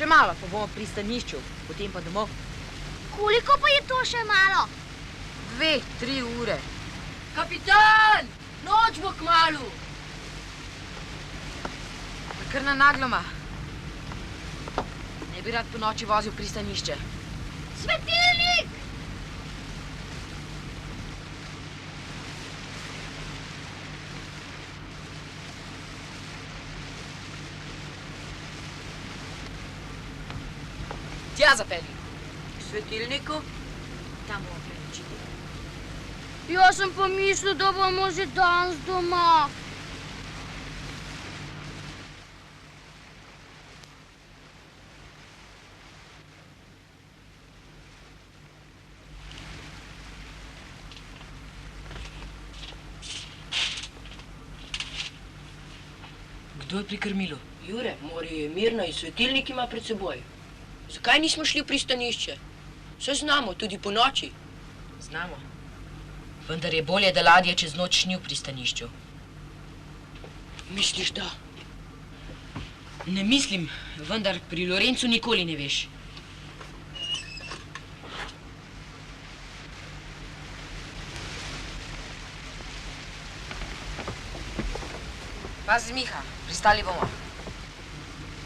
Še malo, pa bomo pri pristanišču, potem pa domov. Koliko pa je to še malo? 2-3 ure. Kapitan! Noč bo kmalu! Kar na nagloma. Ne bi rad po noči vozil v pristanišče. Svetilnik! Tja zapelji. K svetilniku? Tam bomo prenočili. Jaz sem pa mislil, da bomo že danes doma. Kdo je pri krmilu? Jure, Mori je mirna in svetilnik ima pred seboj. Zakaj nismo šli v pristanišče? Vse znamo, tudi po noči. Znamo. Vendar je bolje, da ladje čez noč ni v pristanišču. Misliš, da? Ne mislim, vendar pri Lorencu nikoli ne veš. Pazi, Miha, pristali bomo.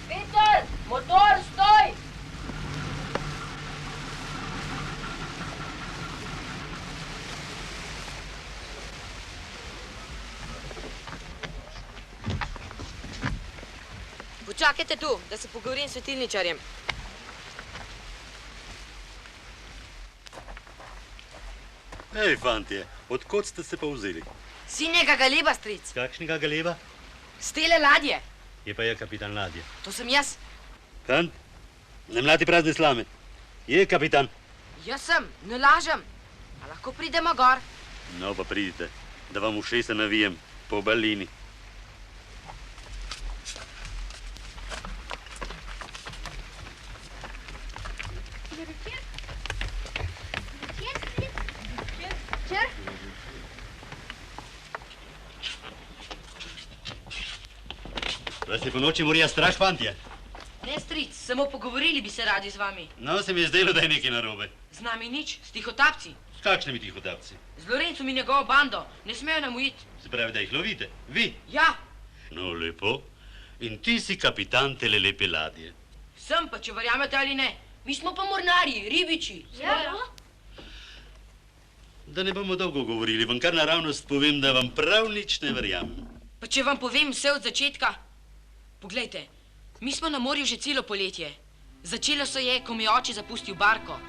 Peter, motor, stoj! Počakajte tu, da se pogovorim s svetilničarjem. Ej, fantje, odkot ste se pa vzeli? Sinega galeba, stric. Kakšnega galeba? S tele ladje. Je pa je kapitan ladje. To sem jaz. Fant, ne mlati prazne slame. Je kapitan. Jaz sem, ne lažem. A lahko pridemo gor? No, pa pridite, da vam ušesa navijem po balini. Vas je po noči morja straš, fantje? Ne, stric, samo pogovorili bi se radi z vami. No, se mi je zdelo, da je nekaj narobe. Z nami nič, s tihotapci. S kakšnimi tihotapci? Z Lorencom in njegovo bando. Ne smejo nam ujiti. Se pravi, da jih lovite? Vi? Ja. No, lepo. In ti si kapitan tele lepe ladje. Sem pa, če verjamete ali ne. Mi smo pa mornarji, ribiči. Ja. Da ne bomo dolgo govorili, vam kar naravnost povem, da vam prav nič ne verjamem. Pa če vam povem vse od začetka. Poglejte, mi smo na morju že celo poletje. Začelo se je, ko mi je oče zapustil barko.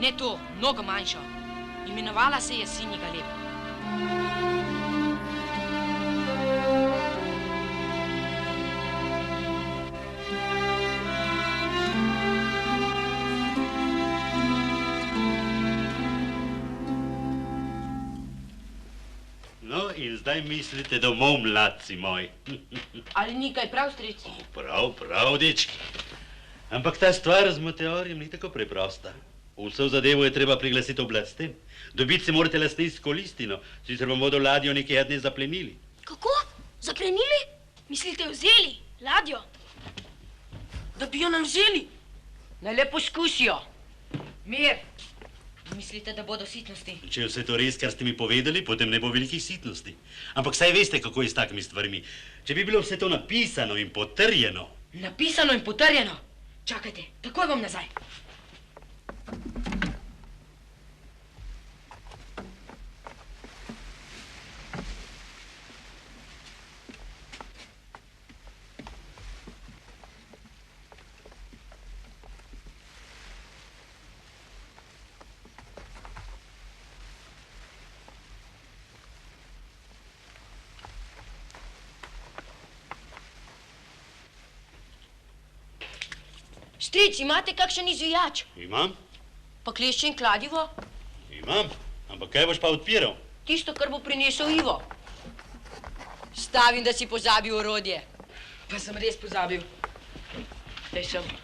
Ne to, mnogo manjšo. Imenovala se je Sinji galeb. No, in zdaj mislite domov, mladci moji. Ali ni kaj prav, stric? Prav, prav, dečki. Ampak ta stvar z meteorjem ni tako preprosta. Vso zadevo je treba priglasiti oblastem. Dobiti se morate lastninsko listino, sicer vam bodo ladjo nekaj dni zaplenili. Kako? Zaplenili? Mislite, vzeli ladjo? Da bi jo nam vzeli? Naj le poskusijo. Mir! Mislite, da bodo sitnosti? Če je vse to res, kar ste mi povedali, potem ne bo velikih sitnosti. Ampak saj veste, kako je s takimi stvarmi. Če bi bilo vse to napisano in potrjeno. Napisano in potrjeno? Čakajte, takoj bom nazaj. Stric, imate kakšen izvijač? Imam? Pa klešče in kladivo? Imam. Ampak kaj boš pa odpiral? Tisto, kar bo prinesel Ivo. Stavim, da si pozabil orodje. Pa sem res pozabil. Daj sem.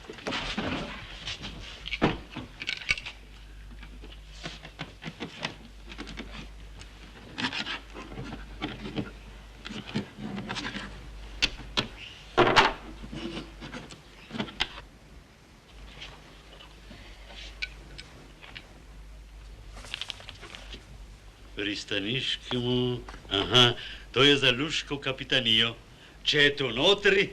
Pristaniškemu, aha, to je za luško kapitanijo. Če je to notri,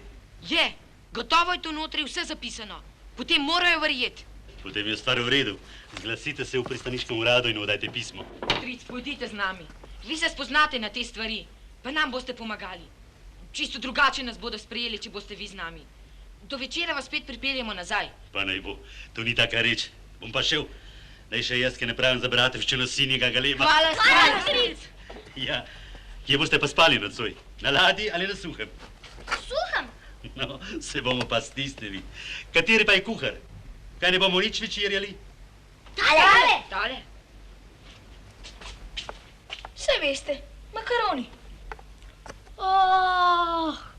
Je, gotovo je tu notri vse zapisano. Potem morajo verjeti. potem je stvar v redu. Zglasite se v pristaniškem uradu in oddajte pismo. Stric, pojdite z nami. Vi se spoznate na te stvari, pa nam boste pomagali. Čisto drugače nas bodo sprejeli, če boste vi z nami. Do večera vas spet pripeljemo nazaj. Pa naj bo, to ni taka reč. Bom pa šel. Naj še jaz, ki ne pravim za bratovščino sinjega galeba. Hvala, stric. Ja, kje boste pa spali nocoj? Na ladji ali na suhem? Suhem. No, se bomo pa stisnili. Kateri pa je kuhar? Kaj ne bomo nič večerjali? Tale. Tale. Saj veste, makaroni.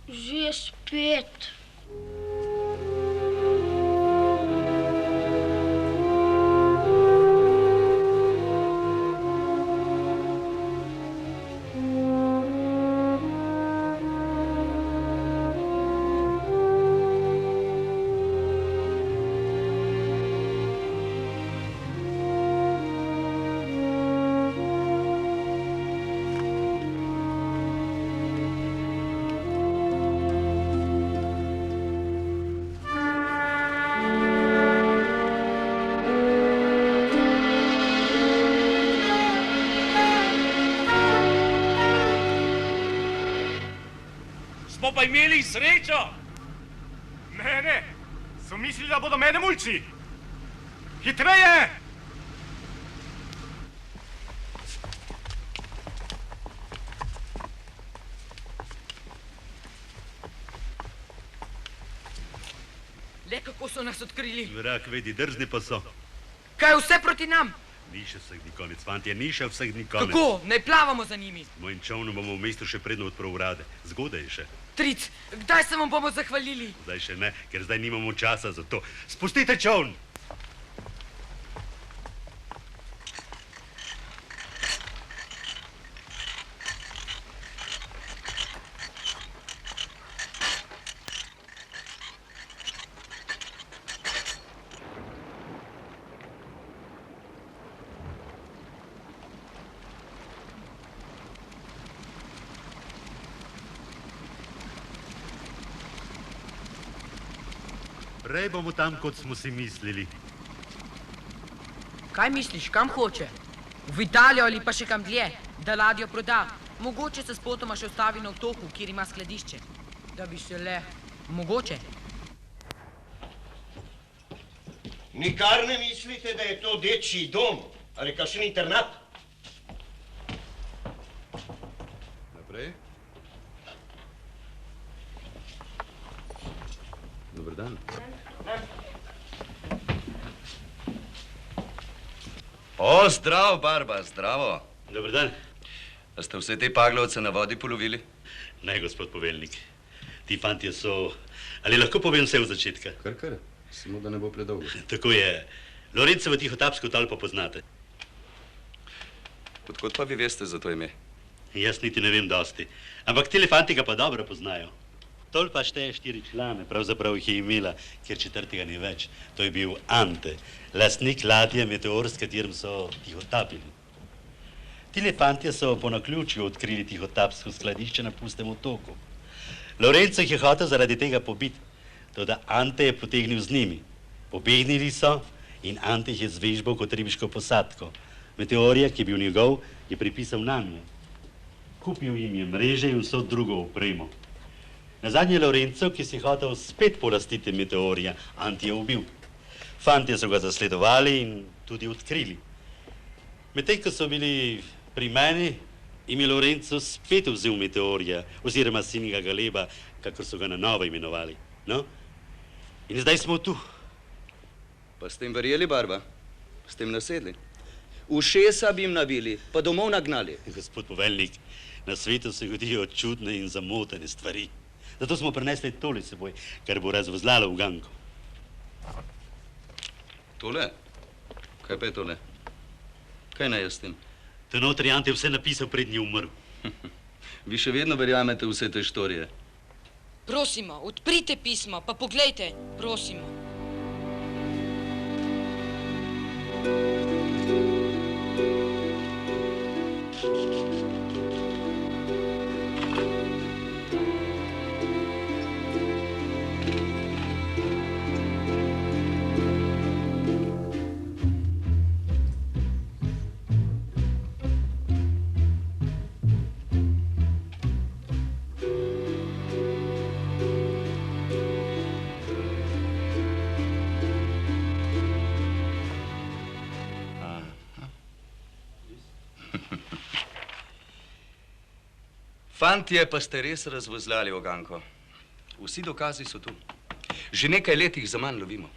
Že spet. Smo pa imeli srečo. Ne, so mislili, da bodo mene mulci. Hitreje! Le kako so nas odkrili. Vrak vedi, drzni pa so. Kaj je vse proti nam? Ni še vseh dni konec, fantje, ni še vseh dni konec. Kako? Ne plavamo za njimi. Mojim čovnom bomo v mestu še predno odprl urade. Zgodaj je še. Tric, kdaj se vam bomo zahvalili? Zdaj še ne, ker zdaj nimamo časa za to. Spustite čovn! Prej bomo tam, kot smo si mislili. Kaj misliš, kam hoče? V Italijo ali pa še kam dlje, da ladjo proda. Mogoče se spotoma še ustavi na otoku, kjer ima skladišče. Da bi se le... Mogoče. Nikar ne mislite, da je to dečji dom ali kakšen internat. Naprej. Dobar dan. O, zdravo, Barba, zdravo. Dobar dan. A ste vse te paglovce na vodi polovili? Ne, gospod poveljnik. Ti fantje so... Ali lahko povem vse v začetka? Kar, samo da ne bo predolgo. Tako je. Lorencovo tihotapsko talpo poznate. Odkot pa vi veste za to ime? Jaz niti ne vem dosti. Ampak tile fanti ga pa dobro poznajo. Tolpa šteje 4 člane, pravzaprav jih je imela, ker četrtega ni več. To je bil Ante, lastnik ladje Meteor, s katerim so tihotapili. Tile fantje so po naključju odkrili tihotapsko skladišče na pustem otoku. Lorenco jih je hotel zaradi tega pobiti, toda Ante je potegnil z njimi. Pobegnili so in Ante jih je zvežbal kot ribiško posadko. Meteorja, ki je bil njegov, je pripisal nanje. Kupil jim je mreže in vso drugo opremo. Nazadnje je Lorenco, ki si hotel spet polastiti Meteorja, Ante je ubil. Fantje so ga zasledovali in tudi odkrili. Medtem, ko so bili pri meni, jim je Lorenco spet vzel Meteorja, oziroma sinjega galeba, kakor so ga na novo imenovali. No? In zdaj smo tu. Pa ste jim verjeli, Barba? Ste jim nasedli? Ušesa bi jim navili, pa domov nagnali. Gospod poveljnik, na svetu se godijo čudne in zamotene stvari. Zato smo prinesli tole seboj, kar bo razvozlalo uganko. Tole? Kaj pa je tole? Kaj naj jaz s tem? To notri Ante vse napisal, pred njim umrl. Vi še vedno verjamete vse te štorije? Prosimo, odprite pismo, pa poglejte, prosimo. Fantje, pa ste res razvozljali oganko. Vsi dokazi so tu. Že nekaj let jih zaman lovimo.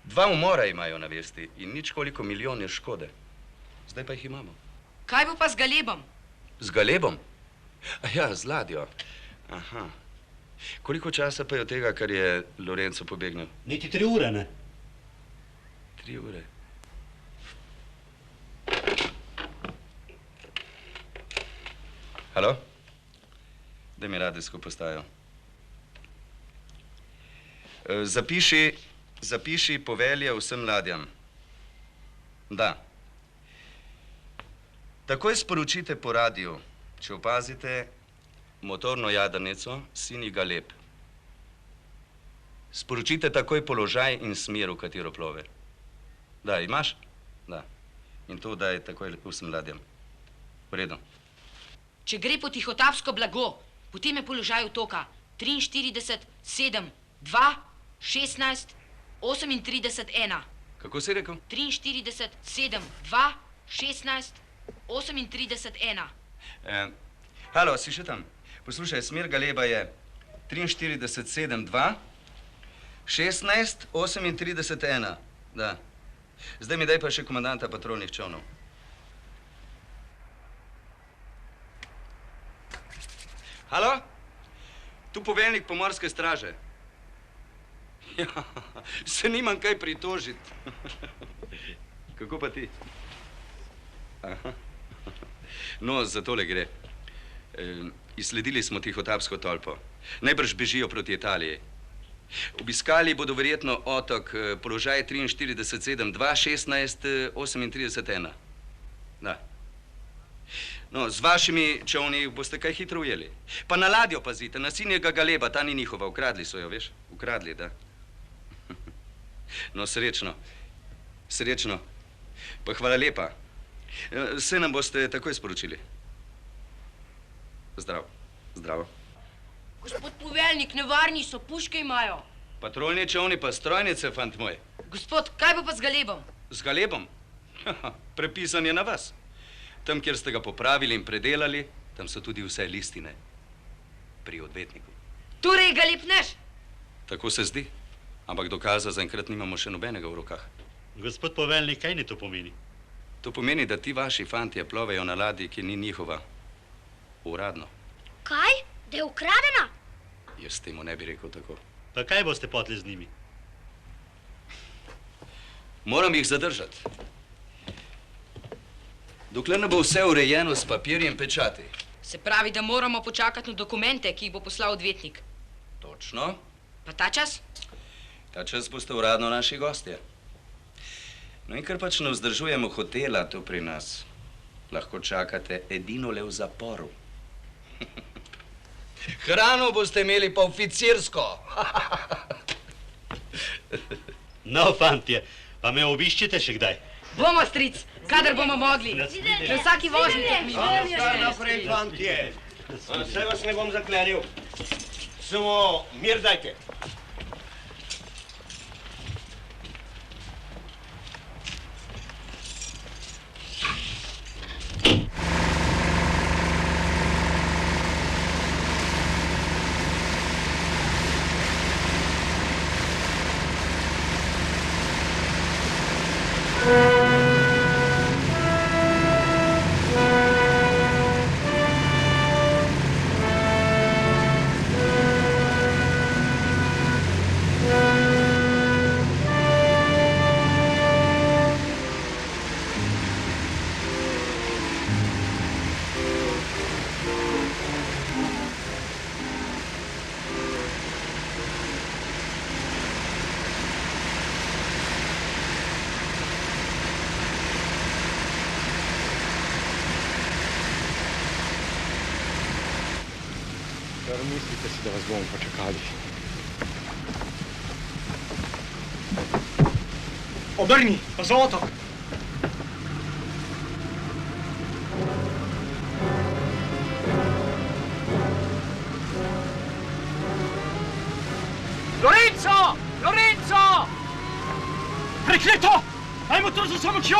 2 umora imajo na vesti in nič koliko milijone škode. Zdaj pa jih imamo. Kaj bo pa z Galebom? Z Galebom? Ja, z ladjo. Aha. Koliko časa pa je od tega, kar je Lorenzo pobegnil? Niti 3 ure, ne? 3 ure. Halo? Daj mi radijsko postajo. Zapiši povelje vsem ladjam. Da. Takoj sporočite po radiju, če opazite motorno jadrnico Sinji Galeb. Sporočite takoj položaj in smer, v katero plove. Da, imaš? Da. In to daj takoj vsem ladjam. V redu. Če gre po tihotapsko blago, potem je položaj otoka 43, 7, 2, 16, 38, 1. Kako si rekel? 43, 7, 2, 16, 38, 1. Halo, si še tam? Poslušaj, smer Galeba je 43, 7, 2, 16, 38, 1. Da. Zdaj mi daj pa še komandanta patrolnih čolnov. Halo? Tu poveljnik pomorske straže. Ja, se nimam kaj pritožiti. Kako pa ti? Aha. No, za tole gre. Izsledili smo tihotapsko tolpo. Najbrž bežijo proti Italiji. Obiskali bodo verjetno otok, položaj 43, 7, 2, 16, 38, 1. Da. No, z vašimi čolni boste kaj hitro ujeli. Pa na ladjo pazite, na Sinjega Galeba, ta ni njihova, ukradli so jo, veš? Ukradli, da. No, srečno. Srečno. Pa hvala lepa. Vse nam boste takoj sporočili. Zdrav. Zdravo. Gospod poveljnik, nevarni so, puške imajo. Patrolni čolni pa strojnice, fant moj. Gospod, kaj bo pa z Galebom? Z Galebom? Prepisan je na vas. Tam, kjer ste ga popravili in predelali, tam so tudi vse listine. Pri odvetniku. Torej, Galeb naš? Tako se zdi. Ampak dokaza zaenkrat nimamo še nobenega v rokah. Gospod poveljnik, kaj ni to pomeni? To pomeni, da ti vaši fantje plovejo na ladji, ki ni njihova. Uradno. Kaj? Da je ukradena? Jaz temu ne bi rekel tako. Pa kaj boste potli z njimi? Moram jih zadržati. Dokler ne bo vse urejeno s papirjem pečati. Se pravi, da moramo počakati na dokumente, ki jih bo poslal odvetnik. Točno. Pa ta čas? Ta čas boste uradno naši gostje. No in ker pač ne vzdržujemo hotela tu pri nas, lahko čakate edino le v zaporu. Hrano boste imeli pa oficirsko. No, fantje, pa me obiščite še kdaj. Bomo, stric, kadar bomo mogli. Na vsaki vožnji tekmi. Kar naprej, fantje. Vse vas ne bom zaklenil. Samo mir dajte. Kar mislite si, da vas bomo počakali? Obrni, pa za otok! Lorenzo! Lorenzo! Prekleto! Daj motor za samočjo!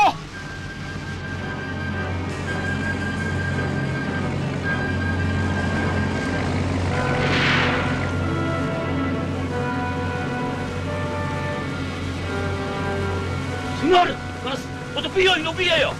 Smrt! Nas potopijo in ubijajo!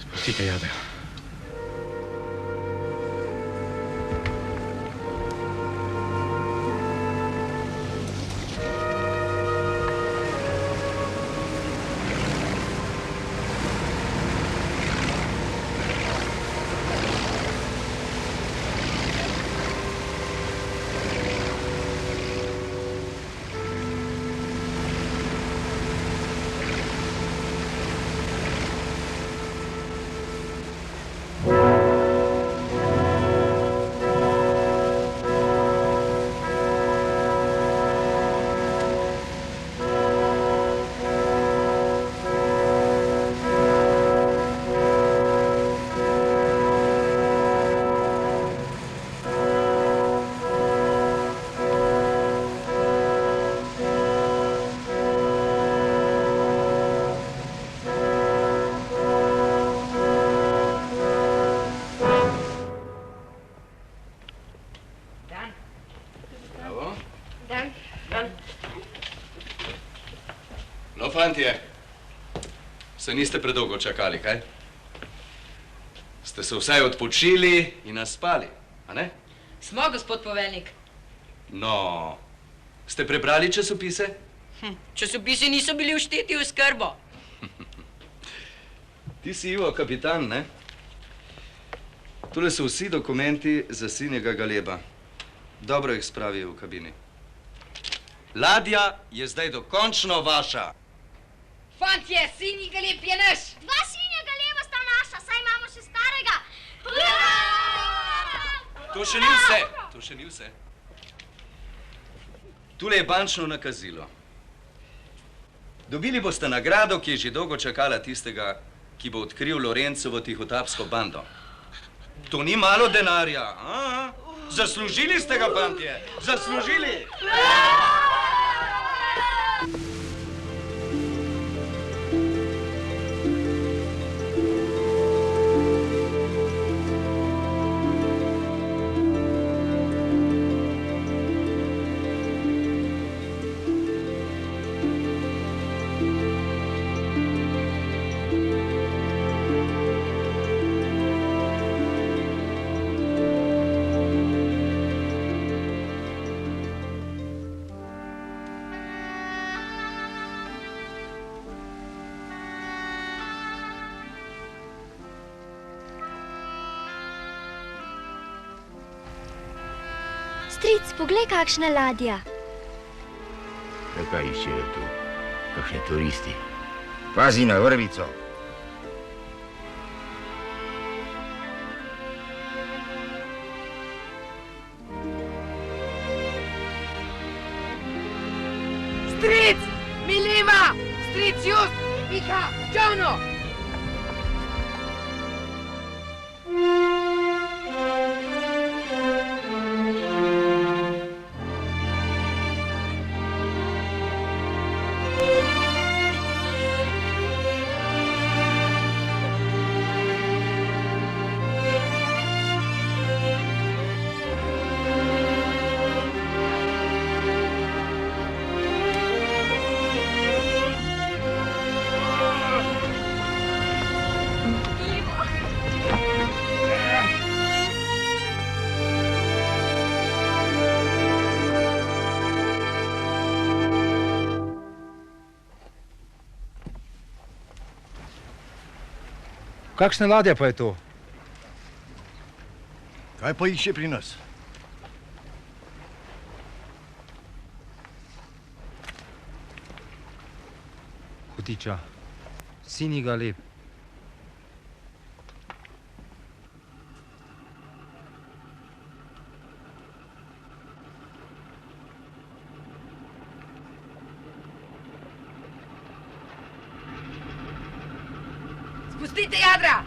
Spustite jade. No, fantje, se niste predolgo čakali, kaj? Ste se vsaj odpočili in naspali, a ne? Smo, gospod poveljnik. No, ste prebrali časopise? Časopisi niso bili všteti v skrbo. Ti si Ivo, kapitan, ne? Tule so vsi dokumenti za sinjega Galeba. Dobro jih spravi v kabini. Ladja je zdaj dokončno vaša. Fantje, sinji Galeb je naš. Dva sinja galeba sta naša, saj imamo še starega. To še ni vse, to še ni vse. Tule je bančno nakazilo. Dobili boste nagrado, ki je že dolgo čakala tistega, ki bo odkril Lorencovo tihotapsko bando. To ni malo denarja, a? Zaslužili ste ga, fantje, zaslužili! Stric, poglej, kakšna ladja. Kaj iščejo tu? Kakšni turisti? Pazi na vrvico. Stric! Mileva! Stric Just! Miha! Čovno! Kakšna ladja pa je to? Kaj pa išče pri nas? Hudiča, sini ga lep. Spustite jadra!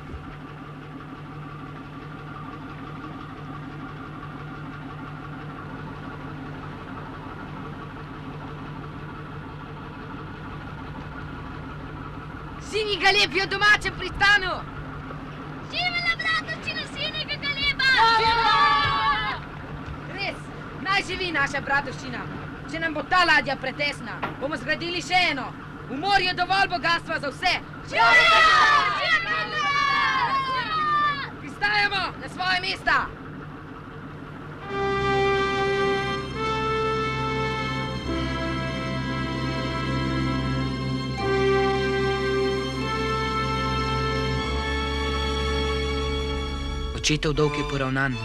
Sini galeb je v domačem pristanu! Živela bratovščina sinega galeba! Res, naj živi naša bratovščina. Če nam bo ta ladja pretesna, bomo zgradili še eno. V morju je dovolj bogatstva za vse. Pristajamo na svoje mesta. Očetov dolg je poravnan.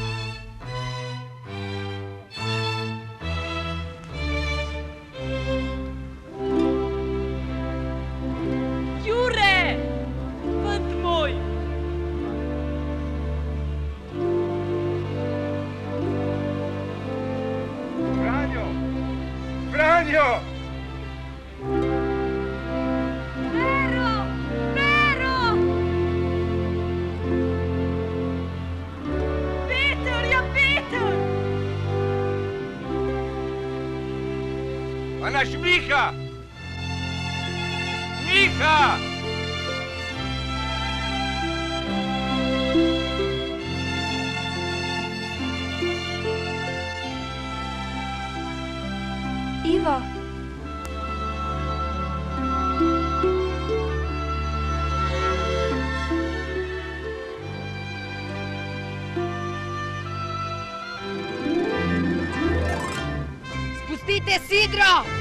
Pa naš Miha! Miha! Ivo. Spustite sidro!